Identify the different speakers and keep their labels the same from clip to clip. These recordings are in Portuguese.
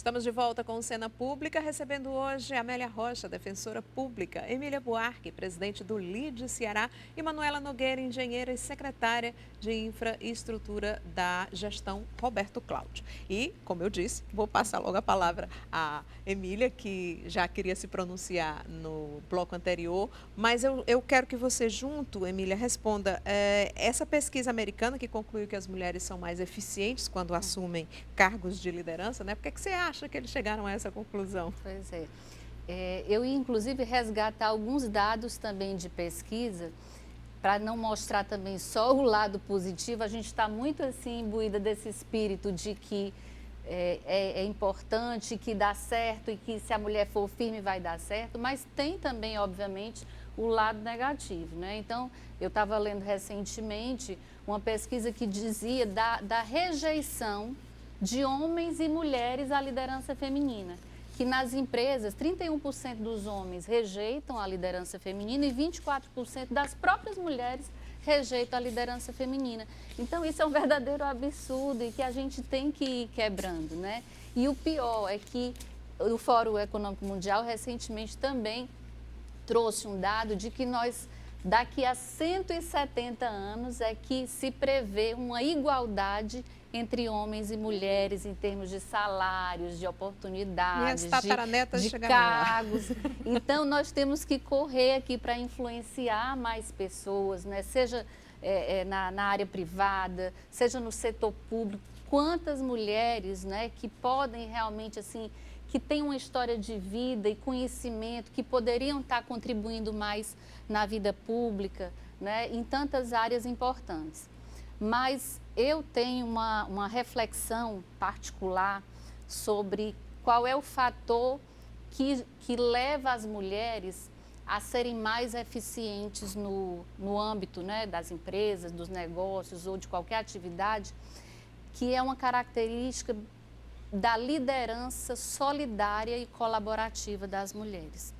Speaker 1: Estamos de volta com o Cena Pública, recebendo hoje Amélia Rocha, defensora pública, Emília Buarque, presidente do LIDE Ceará, e Manuela Nogueira, engenheira e secretária de Infraestrutura da gestão Roberto Cláudio. E, como eu disse, vou passar logo a palavra à Emília, que já queria se pronunciar no bloco anterior, mas eu quero que você junto, Emília, responda essa pesquisa americana que concluiu que as mulheres são mais eficientes quando assumem cargos de liderança, né? Por que você acha que eles chegaram a essa conclusão?
Speaker 2: Pois é. Eu ia, inclusive, resgatar alguns dados também de pesquisa, para não mostrar também só o lado positivo. A gente está muito assim imbuída desse espírito de que é importante, que dá certo e que se a mulher for firme vai dar certo, mas tem também, obviamente, o lado negativo, né? Então, eu estava lendo recentemente uma pesquisa que dizia da rejeição de homens e mulheres à liderança feminina, que nas empresas 31% dos homens rejeitam a liderança feminina e 24% das próprias mulheres rejeitam a liderança feminina. Então, isso é um verdadeiro absurdo e que a gente tem que ir quebrando, né? E o pior é que o Fórum Econômico Mundial recentemente também trouxe um dado de que nós, daqui a 170 anos, é que se prevê uma igualdade entre homens e mulheres em termos de salários, de oportunidades, de cargos. Então, nós temos que correr aqui para influenciar mais pessoas, né? Seja na área privada, seja no setor público. Quantas mulheres, né, que podem realmente, assim, que têm uma história de vida e conhecimento, que poderiam estar contribuindo mais na vida pública, né, em tantas áreas importantes. Mas eu tenho uma reflexão particular sobre qual é o fator que leva as mulheres a serem mais eficientes no âmbito, né, das empresas, dos negócios ou de qualquer atividade, que é uma característica da liderança solidária e colaborativa das mulheres.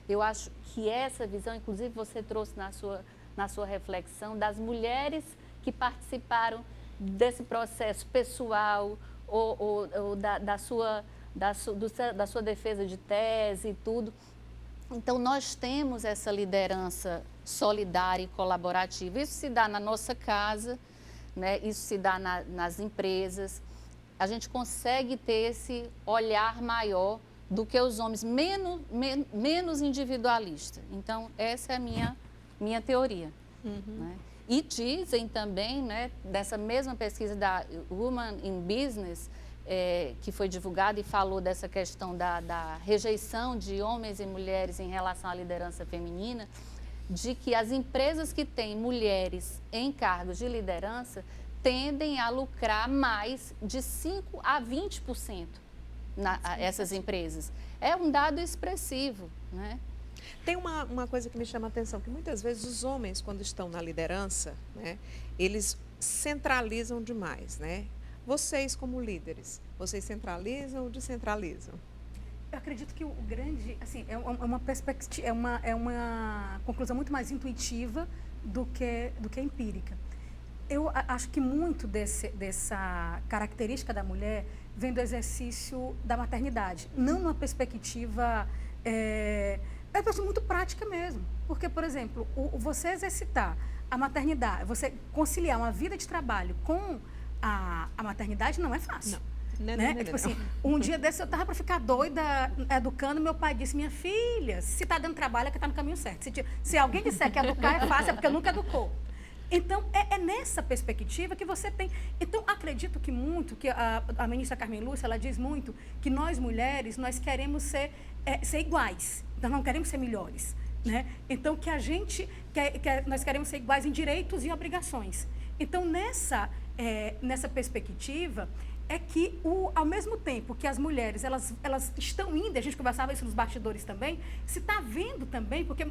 Speaker 2: Eu acho que essa visão, inclusive você trouxe na sua reflexão, das mulheres que participaram desse processo pessoal ou da sua defesa de tese e tudo. Então, nós temos essa liderança solidária e colaborativa. Isso se dá na nossa casa, né? Isso se dá nas empresas. A gente consegue ter esse olhar maior do que os homens, menos individualista. Então, essa é a minha teoria. Né? E dizem também, né, dessa mesma pesquisa da Women in Business, que foi divulgada e falou dessa questão da rejeição de homens e mulheres em relação à liderança feminina, de que as empresas que têm mulheres em cargos de liderança tendem a lucrar mais de 5% a 20% essas empresas. É um dado expressivo, né?
Speaker 1: Tem uma coisa que me chama a atenção, que muitas vezes os homens, quando estão na liderança, né, eles centralizam demais, né? Vocês, como líderes, vocês centralizam ou descentralizam?
Speaker 3: Eu acredito que o grande, assim, é uma perspectiva, é uma conclusão muito mais intuitiva do que empírica. Eu acho que muito dessa característica da mulher vem do exercício da maternidade, não numa perspectiva muito prática mesmo. Porque, por exemplo, você exercitar a maternidade, você conciliar uma vida de trabalho com a maternidade não é fácil. Não. Tipo assim, um dia desse eu estava para ficar doida educando, meu pai disse, minha filha, se está dando trabalho é que está no caminho certo. Se alguém disser que educar é fácil, é porque nunca educou. Então, é nessa perspectiva que você tem... Então, acredito que muito, que a ministra Carmen Lúcia, ela diz muito que nós mulheres, nós queremos ser iguais, nós não queremos ser melhores, né? Então, que a gente, nós queremos ser iguais em direitos e obrigações. Então, nessa perspectiva, é que, ao mesmo tempo que as mulheres elas estão indo, a gente conversava isso nos bastidores também, se está vendo também, porque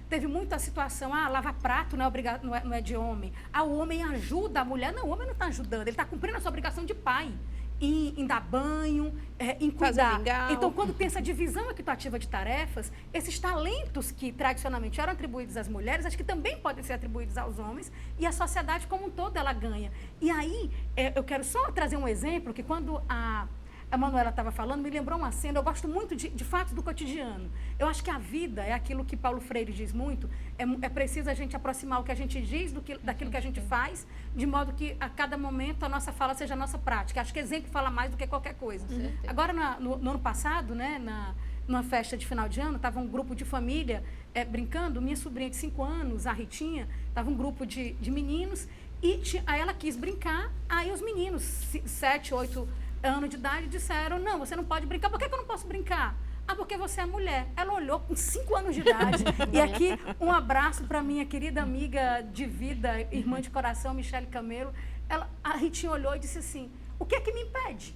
Speaker 3: teve muita situação, lavar prato não é de homem, o homem ajuda a mulher, não, o homem não está ajudando, ele está cumprindo a sua obrigação de pai, em dar banho, em cuidar. Então, quando tem essa divisão equitativa de tarefas, esses talentos que tradicionalmente eram atribuídos às mulheres, acho que também podem ser atribuídos aos homens, e a sociedade como um todo ela ganha. E aí, eu quero só trazer um exemplo, que quando a a Manuela estava falando, me lembrou uma cena, eu gosto muito de fatos do cotidiano. Eu acho que a vida é aquilo que Paulo Freire diz muito, é preciso a gente aproximar o que a gente diz daquilo que a gente faz, de modo que a cada momento a nossa fala seja a nossa prática. Acho que exemplo fala mais do que qualquer coisa. Agora, no ano passado, né, numa festa de final de ano, estava um grupo de família brincando, minha sobrinha de 5 anos, a Ritinha, estava um grupo de meninos, e aí ela quis brincar, aí os meninos, 7, 8 anos de idade, disseram, não, você não pode brincar. Por que eu não posso brincar? Ah, porque você é mulher. Ela olhou com 5 anos de idade. E aqui, um abraço para minha querida amiga de vida, irmã de coração, Michele Camelo. A Ritinha olhou e disse assim, o que é que me impede?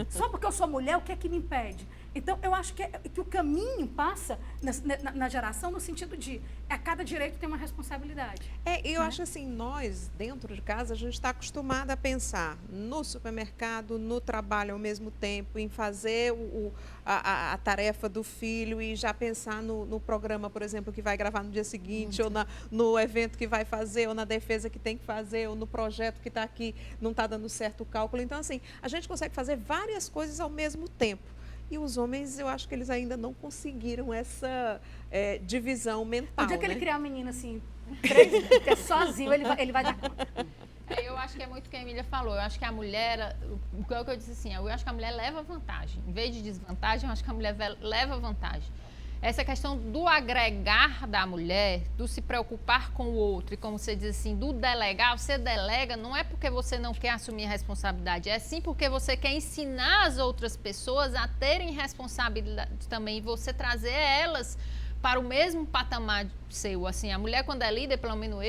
Speaker 3: Só porque eu sou mulher, o que é que me impede? Então, eu acho que o caminho passa na geração no sentido de a cada direito tem uma responsabilidade.
Speaker 1: Eu acho assim, nós, dentro de casa, a gente está acostumada a pensar no supermercado, no trabalho ao mesmo tempo, em fazer a tarefa do filho e já pensar no programa, por exemplo, que vai gravar no dia seguinte, ou no evento que vai fazer, ou na defesa que tem que fazer, ou no projeto que está aqui, não está dando certo o cálculo. Então, assim, a gente consegue fazer várias coisas ao mesmo tempo. E os homens, eu acho que eles ainda não conseguiram essa divisão mental.
Speaker 3: O dia que ele
Speaker 1: né?
Speaker 3: criar um menino assim, 3, sozinho, ele vai dar conta.
Speaker 4: Eu acho que é muito o que a Emília falou. Eu acho que a mulher, o que eu disse assim, eu acho que a mulher leva vantagem. Em vez de desvantagem, eu acho que a mulher leva vantagem. Essa questão do agregar da mulher, do se preocupar com o outro, e como você diz assim, do delegar, você delega não é porque você não quer assumir a responsabilidade, é sim porque você quer ensinar as outras pessoas a terem responsabilidade também, e você trazer elas para o mesmo patamar seu. Assim, a mulher quando é líder, pelo menos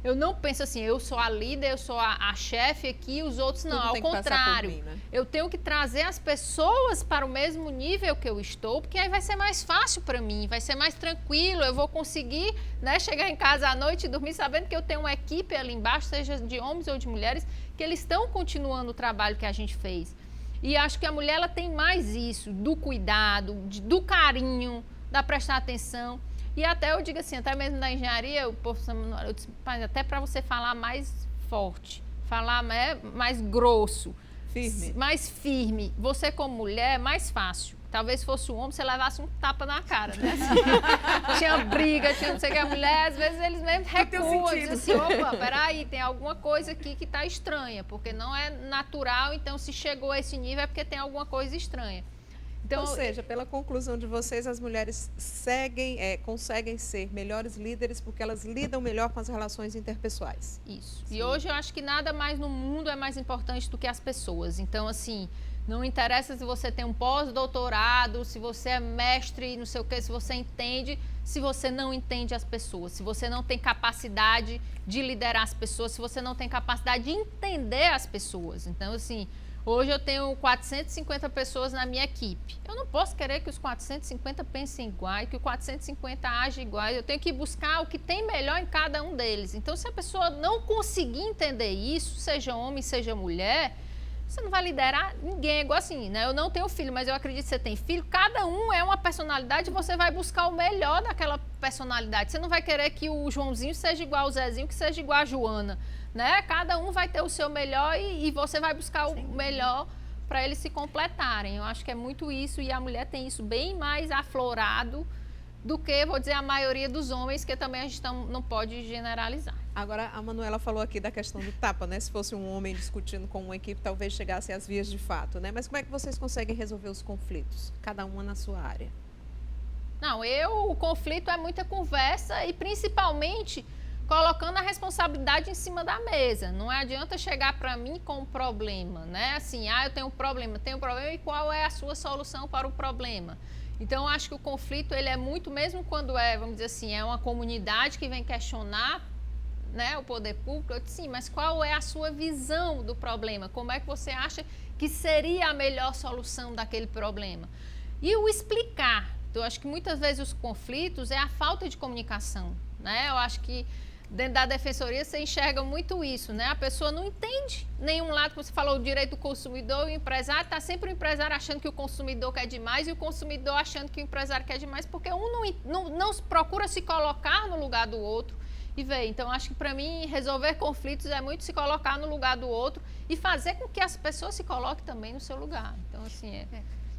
Speaker 4: eu não penso assim, eu sou a líder, eu sou a chefe aqui, os outros não, ao contrário. Mim, né? Eu tenho que trazer as pessoas para o mesmo nível que eu estou, porque aí vai ser mais fácil para mim, vai ser mais tranquilo, eu vou conseguir, né, chegar em casa à noite e dormir sabendo que eu tenho uma equipe ali embaixo, seja de homens ou de mulheres, que eles estão continuando o trabalho que a gente fez. E acho que a mulher ela tem mais isso, do cuidado, do carinho, da prestar atenção. E até eu digo assim, até mesmo na engenharia, eu disse, até para você falar mais forte, falar mais grosso, mais firme, você como mulher é mais fácil. Talvez fosse um homem, você levasse um tapa na cara, né? Assim, tinha briga, tinha não sei o que. A mulher, às vezes, eles mesmos recuam, dizem assim, opa, peraí, tem alguma coisa aqui que está estranha, porque não é natural, então se chegou a esse nível é porque tem alguma coisa estranha.
Speaker 1: Então, ou seja, pela conclusão de vocês, as mulheres conseguem ser melhores líderes porque elas lidam melhor com as relações interpessoais.
Speaker 4: Isso. Sim. E hoje eu acho que nada mais no mundo é mais importante do que as pessoas. Então, assim, não interessa se você tem um pós-doutorado, se você é mestre, não sei o quê, se você entende, se você não entende as pessoas, se você não tem capacidade de liderar as pessoas, se você não tem capacidade de entender as pessoas. Então, assim, hoje eu tenho 450 pessoas na minha equipe. Eu não posso querer que os 450 pensem igual, que o 450 agem igual. Eu tenho que buscar o que tem melhor em cada um deles. Então, se a pessoa não conseguir entender isso, seja homem, seja mulher, você não vai liderar ninguém. É igual assim, né? Eu não tenho filho, mas eu acredito que você tem filho. Cada um é uma personalidade e você vai buscar o melhor daquela personalidade. Você não vai querer que o Joãozinho seja igual ao Zezinho, que seja igual a Joana. Né? Cada um vai ter o seu melhor e você vai buscar o melhor para eles se completarem. Eu acho que é muito isso, e a mulher tem isso bem mais aflorado do que, vou dizer, a maioria dos homens, que também a gente não pode generalizar.
Speaker 1: Agora, a Manuela falou aqui da questão do tapa, né? Se fosse um homem discutindo com uma equipe, talvez chegasse às vias de fato, né? Mas como é que vocês conseguem resolver os conflitos? Cada uma na sua área.
Speaker 4: Não, o conflito é muita conversa e principalmente colocando a responsabilidade em cima da mesa. Não adianta chegar para mim com um problema, né? Assim, eu tenho um problema, e qual é a sua solução para o problema? Então, eu acho que o conflito, ele é muito, mesmo quando vamos dizer assim, é uma comunidade que vem questionar, né, o poder público, eu disse, sim, mas qual é a sua visão do problema? Como é que você acha que seria a melhor solução daquele problema? E o explicar. Então, eu acho que muitas vezes os conflitos é a falta de comunicação, né? Eu acho que dentro da defensoria você enxerga muito isso, né? A pessoa não entende nenhum lado, como você falou, o direito do consumidor e o empresário, está sempre o empresário achando que o consumidor quer demais e o consumidor achando que o empresário quer demais, porque um não procura se colocar no lugar do outro e ver. Então, acho que para mim, resolver conflitos é muito se colocar no lugar do outro e fazer com que as pessoas se coloquem também no seu lugar. Então, assim,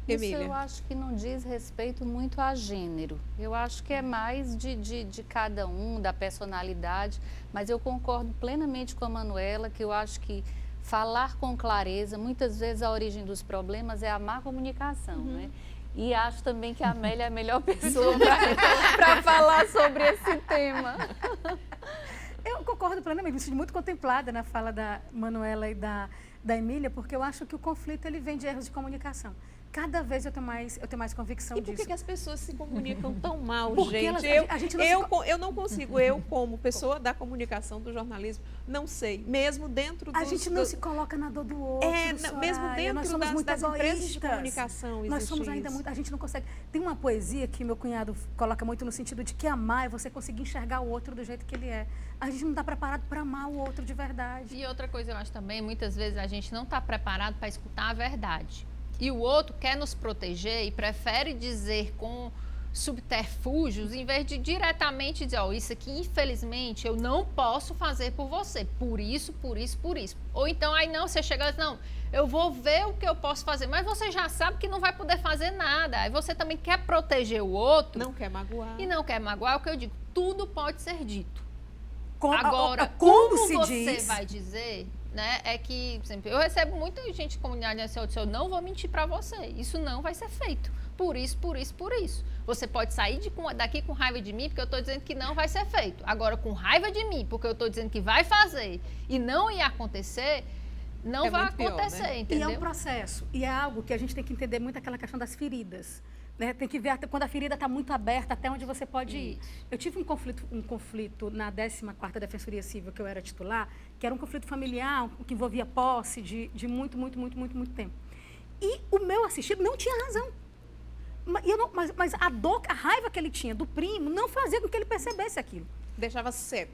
Speaker 2: Isso
Speaker 1: Emília.
Speaker 2: eu acho que não diz respeito muito a gênero. Eu acho que é mais de cada um, da personalidade. Mas eu concordo plenamente com a Manuela, que eu acho que falar com clareza, muitas vezes a origem dos problemas é a má comunicação, né? E acho também que a Amélia é a melhor pessoa para falar sobre esse tema.
Speaker 3: Eu concordo plenamente, me sinto muito contemplada na fala da Manuela e da Emília, porque eu acho que o conflito ele vem de erros de comunicação. Cada vez eu tenho mais convicção
Speaker 1: E por
Speaker 3: disso.
Speaker 1: que as pessoas se comunicam tão mal,
Speaker 3: Porque
Speaker 1: gente?
Speaker 3: a gente
Speaker 1: Eu não consigo, eu como pessoa da comunicação, do jornalismo, não sei. Mesmo dentro dos...
Speaker 3: A gente não se coloca na dor do outro,
Speaker 1: mesmo
Speaker 3: Soraya. Nós
Speaker 1: dentro
Speaker 3: somos muito
Speaker 1: das empresas de
Speaker 3: egoístas.
Speaker 1: comunicação
Speaker 3: Nós
Speaker 1: existe
Speaker 3: somos ainda
Speaker 1: isso.
Speaker 3: muito... A gente não consegue... Tem uma poesia que meu cunhado coloca muito no sentido de que amar é você conseguir enxergar o outro do jeito que ele é. A gente não está preparado para amar o outro de verdade.
Speaker 4: E outra coisa eu acho também, muitas vezes a gente não está preparado para escutar a verdade. E o outro quer nos proteger e prefere dizer com subterfúgios, em vez de diretamente dizer, isso aqui, infelizmente, eu não posso fazer por você, por isso, por isso, por isso. Ou então, aí não, você chega e diz, não, eu vou ver o que eu posso fazer, mas você já sabe que não vai poder fazer nada. Aí você também quer proteger o outro.
Speaker 1: Não quer magoar.
Speaker 4: E não quer magoar, é o que eu digo, tudo pode ser dito.
Speaker 3: Como
Speaker 4: Como
Speaker 3: se
Speaker 4: você
Speaker 3: diz?
Speaker 4: vai dizer, né, é que, por exemplo, eu recebo muita gente de comunidade assim, eu não vou mentir para você, isso não vai ser feito, por isso, por isso, por isso. Você pode sair daqui com raiva de mim, porque eu estou dizendo que não vai ser feito. Agora, com raiva de mim, porque eu estou dizendo que vai fazer e não ia acontecer, não vai acontecer,
Speaker 1: pior, né?
Speaker 4: entendeu?
Speaker 3: E é um processo. E é algo que a gente tem que entender muito aquela questão das feridas. Né? Tem que ver quando a ferida está muito aberta, até onde você pode ir. Eu tive um conflito na 14ª Defensoria Civil, que eu era titular, que era um conflito familiar, que envolvia posse de muito tempo. E o meu assistido não tinha razão. Mas a dor, a raiva que ele tinha do primo não fazia com que ele percebesse aquilo.
Speaker 1: Deixava cego.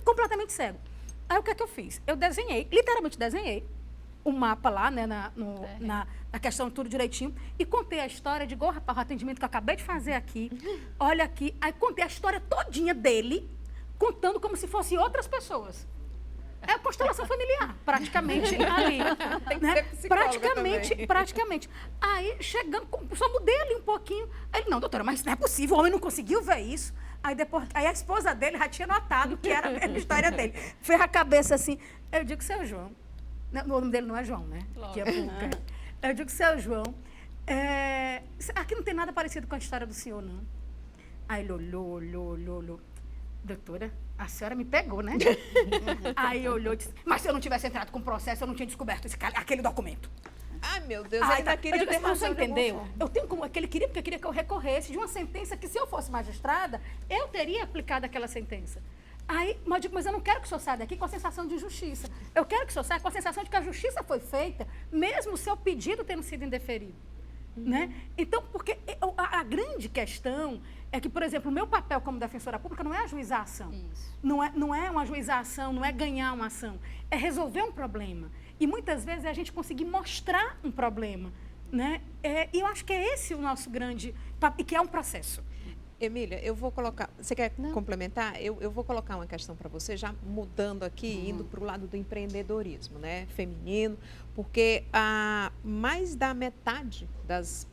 Speaker 3: Completamente cego. Aí o que é que eu fiz? Eu desenhei, literalmente desenhei, o mapa lá, né, na questão tudo direitinho, e contei a história de rapaz, o atendimento que eu acabei de fazer aqui, olha aqui, aí contei a história todinha dele, contando como se fossem outras pessoas. É a constelação familiar, praticamente ali. Né? Praticamente. Aí, chegando, só mudei ali um pouquinho. Aí ele, não, doutora, mas não é possível, o homem não conseguiu ver isso. Aí a esposa dele já tinha notado que era a história dele. Fez a cabeça assim. Eu digo, seu João, o nome dele não é João, né? Eu digo, seu João, aqui não tem nada parecido com a história do senhor, não. Aí ele olhou. Doutora, a senhora me pegou, né? Aí olhou e disse, mas se eu não tivesse entrado com o processo, eu não tinha descoberto aquele documento.
Speaker 1: Ai, meu Deus,
Speaker 3: Aí,
Speaker 1: ainda queria ter
Speaker 3: mas você
Speaker 1: razão de alguma
Speaker 3: entendeu?
Speaker 1: forma.
Speaker 3: Eu tenho como que ele queria, porque queria que eu recorresse de uma sentença que, se eu fosse magistrada, eu teria aplicado aquela sentença. Aí, mas eu não quero que o senhor saia daqui com a sensação de injustiça. Eu quero que o senhor saia com a sensação de que a justiça foi feita, mesmo o seu pedido tendo sido indeferido. Né? Então, porque a grande questão é que, por exemplo, o meu papel como defensora pública não é ajuizar a ação. Não é uma ajuizar a ação, não é ganhar uma ação. É resolver um problema. E muitas vezes é a gente conseguir mostrar um problema. Né? E eu acho que é esse o nosso grande papel, e que é um processo.
Speaker 1: Emília, eu vou colocar... Você quer complementar? Eu vou colocar uma questão para você, já mudando aqui, indo para o lado do empreendedorismo, né? Feminino, porque mais da metade das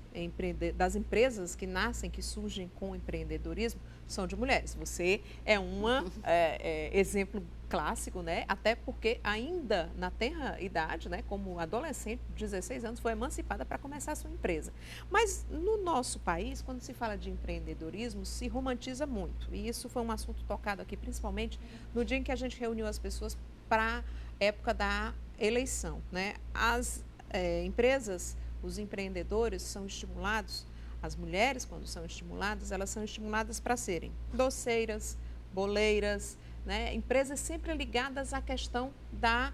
Speaker 1: empresas que nascem, que surgem com empreendedorismo, são de mulheres. Você é um exemplo clássico, né? Até porque ainda na tenra idade, né, como adolescente, 16 anos, foi emancipada para começar a sua empresa. Mas no nosso país, quando se fala de empreendedorismo, se romantiza muito. E isso foi um assunto tocado aqui, principalmente no dia em que a gente reuniu as pessoas para a época da eleição, né? As empresas, os empreendedores são estimulados, as mulheres, quando são estimuladas, elas são estimuladas para serem doceiras, boleiras, né? Empresas sempre ligadas à questão da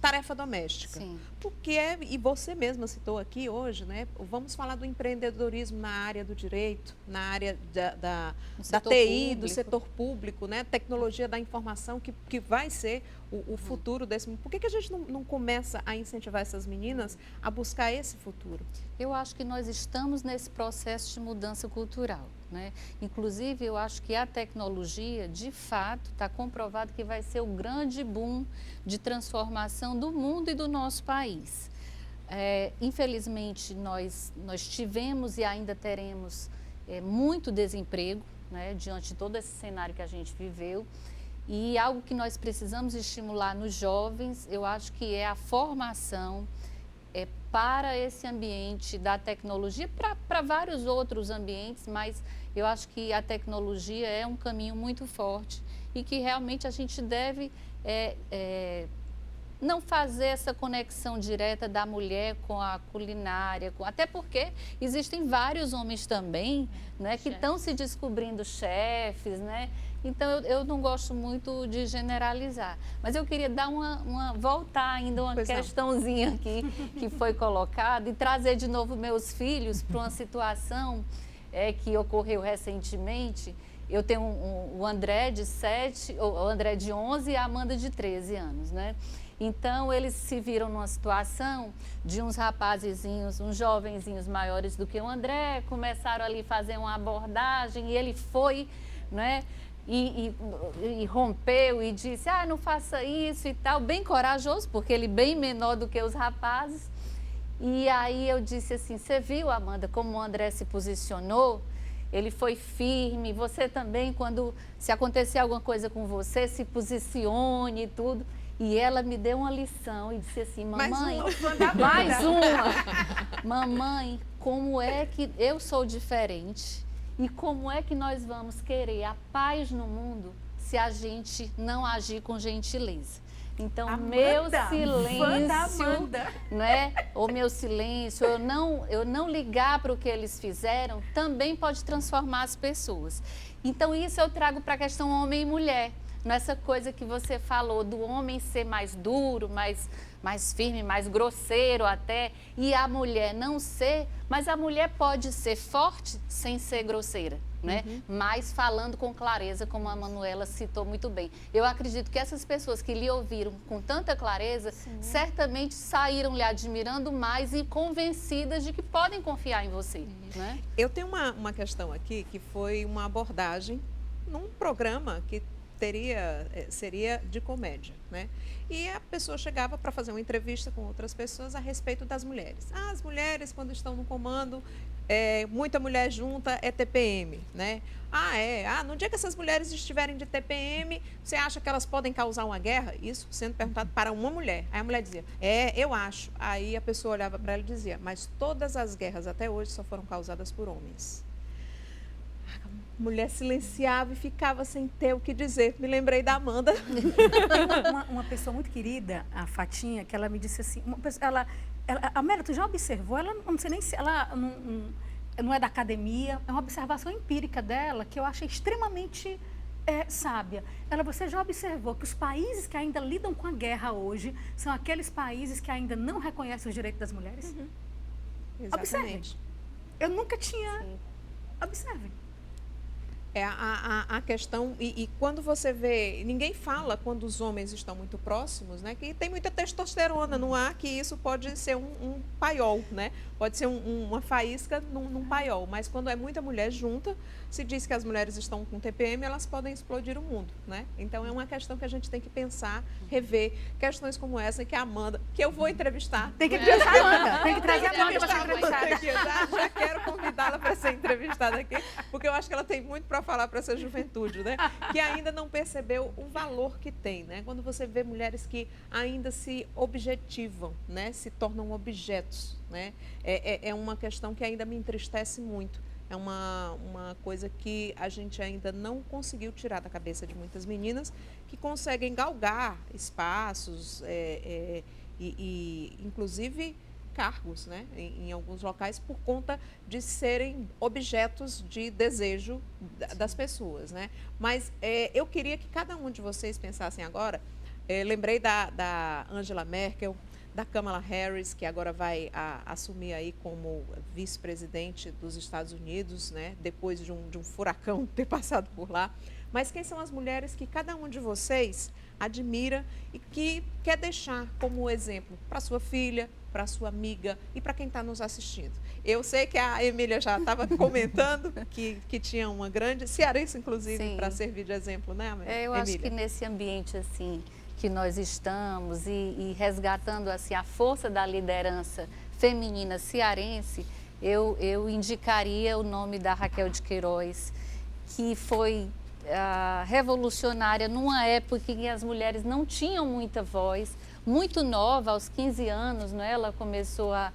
Speaker 1: tarefa doméstica.
Speaker 2: Sim.
Speaker 1: Porque, e você mesma citou aqui hoje, né? Vamos falar do empreendedorismo na área do direito, na área da TI, do setor público, né? Tecnologia da informação, que vai ser o futuro desse mundo. Por que a gente não começa a incentivar essas meninas a buscar esse futuro?
Speaker 2: Eu acho que nós estamos nesse processo de mudança cultural, né? Inclusive, eu acho que a tecnologia, de fato, está comprovado que vai ser o grande boom de transformação do mundo e do nosso país. Infelizmente, nós tivemos e ainda teremos muito desemprego, né, diante de todo esse cenário que a gente viveu. E algo que nós precisamos estimular nos jovens, eu acho que é a formação para esse ambiente da tecnologia, para vários outros ambientes, mas eu acho que a tecnologia é um caminho muito forte e que realmente a gente deve não fazer essa conexão direta da mulher com a culinária, até porque existem vários homens também, né, que estão se descobrindo chefes, né? Então eu não gosto muito de generalizar, mas eu queria dar voltar ainda uma questãozinha aqui que foi colocada e trazer de novo meus filhos para uma situação que ocorreu recentemente. Eu tenho o André de 7, o André de 11 e a Amanda de 13 anos, né? Então, eles se viram numa situação de uns rapazezinhos, uns jovenzinhos maiores do que o André, começaram ali a fazer uma abordagem e ele foi, né? E rompeu e disse, não faça isso e tal, bem corajoso, porque ele bem menor do que os rapazes. E aí eu disse assim, você viu, Amanda, como o André se posicionou? Ele foi firme, você também, se acontecer alguma coisa com você, se posicione e tudo. E ela me deu uma lição e disse assim, mamãe, mais uma. Mamãe, como é que eu sou diferente e como é que nós vamos querer a paz no mundo se a gente não agir com gentileza? Então,
Speaker 3: Amanda,
Speaker 2: meu silêncio, né? Ou meu silêncio, eu não ligar para o que eles fizeram, também pode transformar as pessoas. Então, isso eu trago para a questão homem e mulher. Nessa coisa que você falou do homem ser mais duro, mais firme, mais grosseiro até, e a mulher não ser, mas a mulher pode ser forte sem ser grosseira, né? Mas falando com clareza, como a Manuela citou muito bem. Eu acredito que essas pessoas que lhe ouviram com tanta clareza, certamente saíram lhe admirando mais e convencidas de que podem confiar em você, né?
Speaker 1: Eu tenho uma questão aqui que foi uma abordagem num programa que seria de comédia, né? E a pessoa chegava para fazer uma entrevista com outras pessoas a respeito das mulheres. As mulheres, quando estão no comando, muita mulher junta é TPM, né? No dia que essas mulheres estiverem de TPM, você acha que elas podem causar uma guerra? Isso sendo perguntado para uma mulher. Aí a mulher dizia, eu acho. Aí a pessoa olhava para ela e dizia, mas todas as guerras até hoje só foram causadas por homens. Mulher silenciava e ficava sem ter o que dizer. Me lembrei da Amanda.
Speaker 3: Uma pessoa muito querida, a Fatinha, que ela me disse assim, a Mera, tu já observou? Ela não sei nem se ela não é da academia, é uma observação empírica dela que eu achei extremamente sábia. Você já observou que os países que ainda lidam com a guerra hoje são aqueles países que ainda não reconhecem os direitos das mulheres?
Speaker 1: Exatamente.
Speaker 3: Observem. Eu nunca tinha... Observem.
Speaker 1: A questão, e quando você vê, ninguém fala quando os homens estão muito próximos, né? Que tem muita testosterona no ar, que isso pode ser um paiol, né? Pode ser uma faísca num paiol, mas quando é muita mulher junta, se diz que as mulheres estão com TPM, elas podem explodir o mundo, né? Então é uma questão que a gente tem que pensar, rever, questões como essa que a Amanda, que eu vou entrevistar.
Speaker 3: Tem que entrevistar a Amanda, tem que trazer a Amanda para ser
Speaker 1: entrevistada. Já quero convidá-la para ser entrevistada aqui, porque eu acho que ela tem muito para falar para essa juventude, né? Que ainda não percebeu o valor que tem, né? Quando você vê mulheres que ainda se objetivam, né? Se tornam objetos, né? É uma questão que ainda me entristece muito. É uma coisa que a gente ainda não conseguiu tirar da cabeça de muitas meninas que conseguem galgar espaços e inclusive cargos, né, em alguns locais por conta de serem objetos de desejo das pessoas, né? Mas eu queria que cada um de vocês pensassem agora, lembrei da Angela Merkel, da Kamala Harris, que agora vai assumir aí como vice-presidente dos Estados Unidos, né? Depois de um furacão ter passado por lá. Mas quem são as mulheres que cada um de vocês admira e que quer deixar como exemplo para sua filha, para sua amiga e para quem está nos assistindo? Eu sei que a Emília já estava comentando que tinha uma grande cearense, inclusive, para servir de exemplo, né, Emília?
Speaker 2: Eu acho que nesse ambiente assim que nós estamos e resgatando assim a força da liderança feminina cearense, eu indicaria o nome da Raquel de Queiroz, que foi revolucionária numa época em que as mulheres não tinham muita voz, muito nova, aos 15 anos, né, ela começou a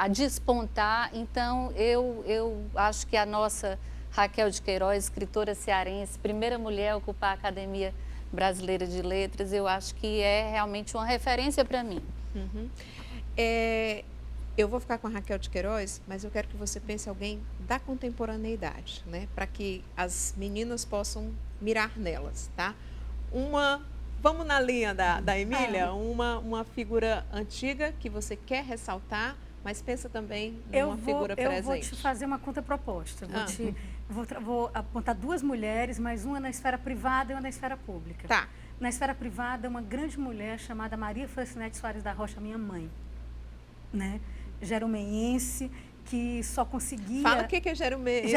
Speaker 2: despontar. Então, eu acho que a nossa Raquel de Queiroz, escritora cearense, primeira mulher a ocupar a Academia Brasileira de Letras, eu acho que é realmente uma referência para mim.
Speaker 1: Uhum. Eu vou ficar com a Raquel de Queiroz, mas eu quero que você pense em alguém da contemporaneidade, né? Para que as meninas possam mirar nelas, tá? Vamos na linha da Emília, uma figura antiga que você quer ressaltar, mas pensa também numa figura presente.
Speaker 3: Eu vou te fazer uma contraproposta. Vou apontar duas mulheres, mas uma na esfera privada e uma na esfera pública.
Speaker 1: Tá.
Speaker 3: Na esfera privada, uma grande mulher chamada Maria Francinete Soares da Rocha, minha mãe, né? Jerumenhense, que só conseguia...
Speaker 1: Fala o que é jerumenhense.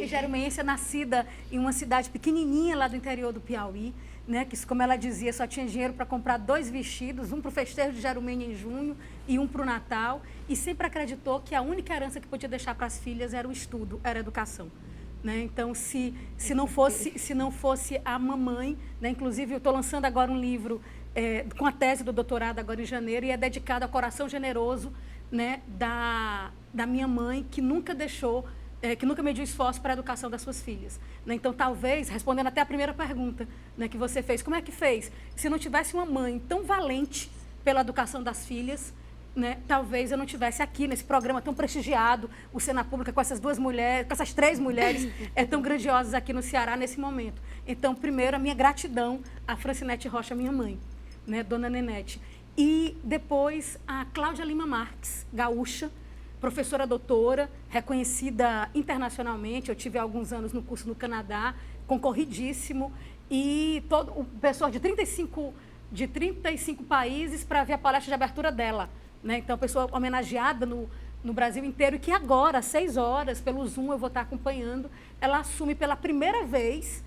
Speaker 3: Jerumenhense é nascida em uma cidade pequenininha lá do interior do Piauí, né? Que, como ela dizia, só tinha dinheiro para comprar 2 vestidos, um para o festejo de Jerumenha em junho e um para o Natal, e sempre acreditou que a única herança que podia deixar para as filhas era o estudo, era a educação. Né? Então, se não fosse a mamãe, né? Inclusive eu estou lançando agora um livro com a tese do doutorado agora em janeiro, e é dedicado ao coração generoso, né? da minha mãe, que nunca deixou, que nunca mediu esforço para a educação das suas filhas. Né? Então, talvez, respondendo até a primeira pergunta, né, que você fez, como é que fez? Se não tivesse uma mãe tão valente pela educação das filhas, né, talvez eu não estivesse aqui nesse programa tão prestigiado, o Cena Pública, com essas 2 mulheres, com essas 3 mulheres tão grandiosas aqui no Ceará nesse momento. Então, primeiro, a minha gratidão à Francinete Rocha, minha mãe, né, Dona Nenete. E depois a Cláudia Lima Marques, gaúcha, professora doutora, reconhecida internacionalmente. Eu tive alguns anos no curso no Canadá, concorridíssimo, e o pessoal de 35 países para ver a palestra de abertura dela. Né? Então, a pessoa homenageada no Brasil inteiro, e que agora, às 6 horas, pelo Zoom, eu vou estar acompanhando, ela assume pela primeira vez,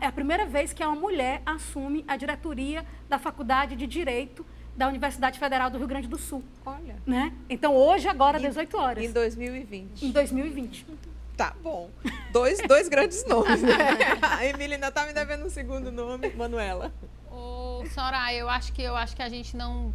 Speaker 3: é a primeira vez que uma mulher assume a diretoria da Faculdade de Direito da Universidade Federal do Rio Grande do Sul.
Speaker 1: Olha.
Speaker 3: Né? Então, hoje, agora, 18 horas.
Speaker 1: Em 2020.
Speaker 3: Em 2020.
Speaker 1: Tá bom. Dois grandes nomes, né? A Emília ainda está me devendo um segundo nome, Manuela.
Speaker 4: Soraya, eu acho que a gente não...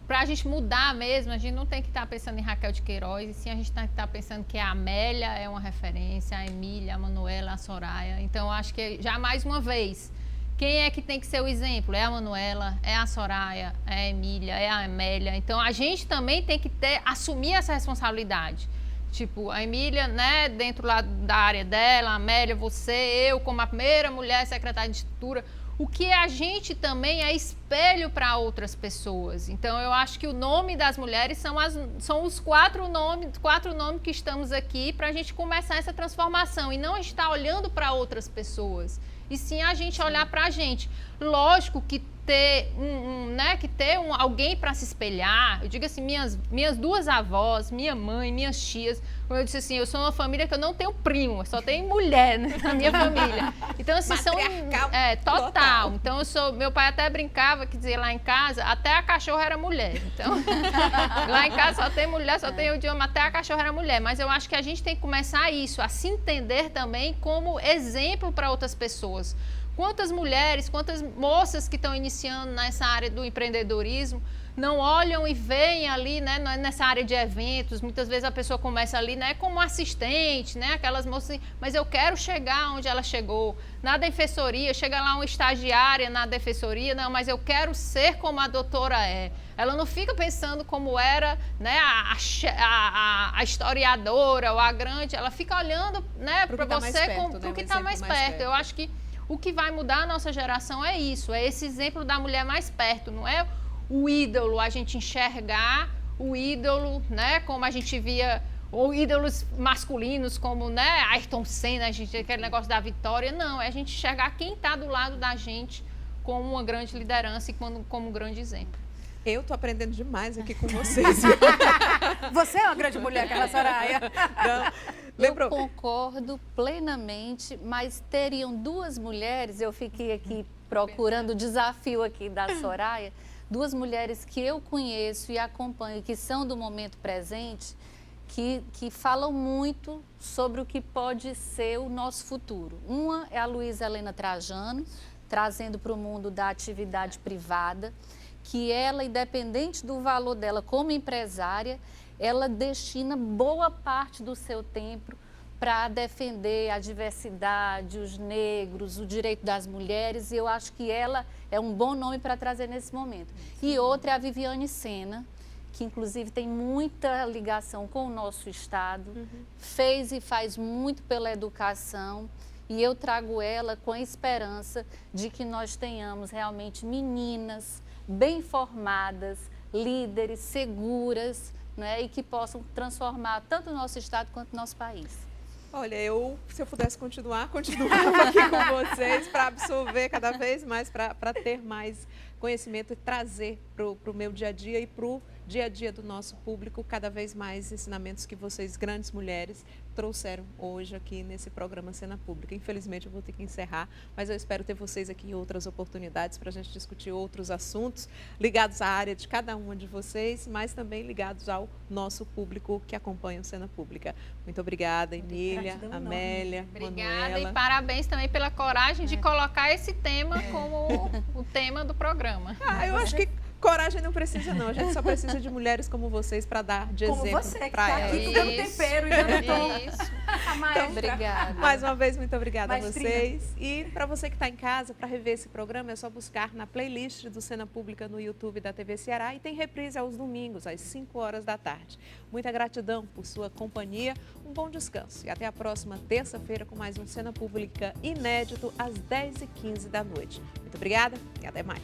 Speaker 4: Para a gente mudar mesmo, a gente não tem que estar pensando em Raquel de Queiroz, e sim a gente tem que estar pensando que a Amélia é uma referência, a Emília, a Manuela, a Soraya. Então, eu acho que, já mais uma vez, quem é que tem que ser o exemplo? É a Manuela, é a Soraya, é a Emília, é a Amélia. Então, a gente também tem que assumir essa responsabilidade. Tipo, a Emília, né, dentro lá da área dela, a Amélia, você, eu, como a primeira mulher secretária de estrutura, o que a gente também é espelho para outras pessoas. Então, eu acho que o nome das mulheres são os 4 nomes que estamos aqui para a gente começar essa transformação. E não estar olhando para outras pessoas, e sim a gente olhar para a gente. Lógico que ter alguém para se espelhar. Eu digo assim, minhas 2 avós, minha mãe, minhas tias, como eu disse assim, eu sou uma família que eu não tenho primo, só tenho mulher, né, na minha família. Então, assim, total. Então, meu pai até brincava, que dizia lá em casa, até a cachorra era mulher. Então, lá em casa só tem mulher, só tem o idioma, até a cachorra era mulher. Mas eu acho que a gente tem que começar a se entender também como exemplo para outras pessoas. Quantas mulheres, quantas moças que estão iniciando nessa área do empreendedorismo não olham e veem ali, né, nessa área de eventos? Muitas vezes a pessoa começa ali, né, como assistente, né, aquelas moças, mas eu quero chegar onde ela chegou. Na defensoria, chega lá uma estagiária na defensoria, não, mas eu quero ser como a doutora é. Ela não fica pensando como era, né, a historiadora ou a grande, ela fica olhando, né, para você, para o que está mais perto. Eu acho que O que vai mudar a nossa geração é isso, é esse exemplo da mulher mais perto, não é o ídolo, a gente enxergar o ídolo, né, como a gente via, ou ídolos masculinos como, né, Ayrton Senna, a gente, aquele negócio da vitória, não, é a gente enxergar quem está do lado da gente como uma grande liderança e como um grande exemplo.
Speaker 1: Eu tô aprendendo demais aqui com vocês.
Speaker 3: Você é uma grande mulher, Carla Soraya.
Speaker 2: Eu concordo plenamente, mas teriam duas mulheres, eu fiquei aqui procurando o desafio aqui da Soraya, duas mulheres que eu conheço e acompanho, que são do momento presente, que falam muito sobre o que pode ser o nosso futuro. Uma é a Luísa Helena Trajano, trazendo para o mundo da atividade privada, que ela, independente do valor dela como empresária, ela destina boa parte do seu tempo para defender a diversidade, os negros, o direito das mulheres, e eu acho que ela é um bom nome para trazer nesse momento. E outra é a Viviane Sena, que inclusive tem muita ligação com o nosso Estado, fez e faz muito pela educação, e eu trago ela com a esperança de que nós tenhamos realmente meninas bem formadas, líderes, seguras, né, e que possam transformar tanto o nosso Estado quanto o nosso país.
Speaker 1: Olha, se eu pudesse continuava aqui com vocês para absorver cada vez mais, para ter mais conhecimento e trazer para o meu dia a dia e para o dia a dia do nosso público cada vez mais ensinamentos que vocês, grandes mulheres, trouxeram hoje aqui nesse programa Cena Pública. Infelizmente eu vou ter que encerrar, mas eu espero ter vocês aqui em outras oportunidades para a gente discutir outros assuntos ligados à área de cada uma de vocês, mas também ligados ao nosso público que acompanha o Cena Pública. Muito obrigada, Emília, Amélia,
Speaker 4: obrigada,
Speaker 1: Manuela.
Speaker 4: e parabéns também pela coragem de colocar esse tema como o tema do programa.
Speaker 1: Eu acho que coragem não precisa, não. A gente só precisa de mulheres como vocês para dar de
Speaker 3: como
Speaker 1: exemplo
Speaker 3: você, que
Speaker 1: para
Speaker 3: tá
Speaker 1: elas.
Speaker 3: aqui dando tempero e dando
Speaker 4: Isso.
Speaker 3: a maestra.
Speaker 2: Obrigada.
Speaker 1: Mais uma vez, muito obrigada a
Speaker 3: Maestrina.
Speaker 1: vocês. E para você que está em casa, para rever esse programa, é só buscar na playlist do Cena Pública no YouTube da TV Ceará e tem reprise aos domingos, às 5 horas da tarde. Muita gratidão por sua companhia, um bom descanso e até a próxima terça-feira com mais um Cena Pública inédito às 10h15 da noite. Muito obrigada e até mais.